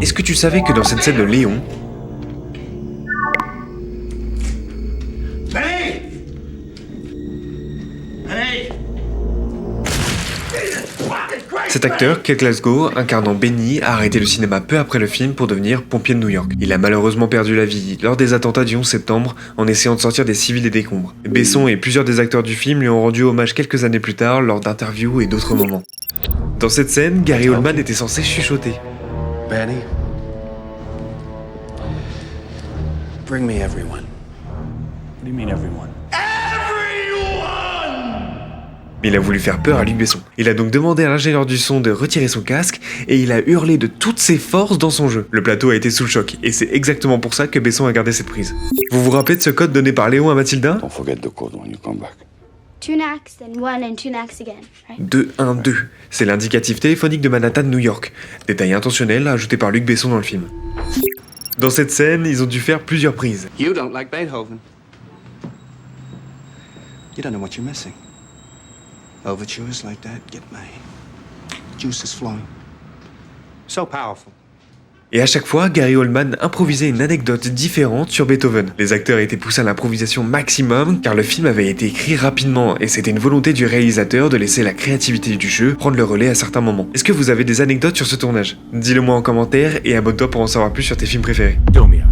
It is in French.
Est-ce que tu savais que dans cette scène de Léon, cet acteur, Kate Glasgow, incarnant Benny, a arrêté le cinéma peu après le film pour devenir pompier de New York. Il a malheureusement perdu la vie lors des attentats du 11 septembre en essayant de sortir des civils et des décombres. Besson et plusieurs des acteurs du film lui ont rendu hommage quelques années plus tard lors d'interviews et d'autres moments. Dans cette scène, Gary Oldman était censé chuchoter. Benny, bring me everyone. What do you mean, everyone? Mais il a voulu faire peur à Luc Besson. Il a donc demandé à l'ingénieur du son de retirer son casque et il a hurlé de toutes ses forces dans son jeu. Le plateau a été sous le choc et c'est exactement pour ça que Besson a gardé cette prise. Vous vous rappelez de ce code donné par Léon à Mathilda ? Don't forget the code when you come back. 2 knocks, then 1 and 2 knocks again, right? 212. C'est l'indicatif téléphonique de Manhattan, New York. Détail intentionnel ajouté par Luc Besson dans le film. Dans cette scène, ils ont dû faire plusieurs prises. You don't like Beethoven. You don't know what you're missing. Overtures like that get my juices flowing. So powerful. Et à chaque fois, Gary Oldman improvisait une anecdote différente sur Beethoven. Les acteurs étaient poussés à l'improvisation maximum car le film avait été écrit rapidement et c'était une volonté du réalisateur de laisser la créativité du jeu prendre le relais à certains moments. Est-ce que vous avez des anecdotes sur ce tournage ? Dis-le moi en commentaire et abonne-toi pour en savoir plus sur tes films préférés. Domia.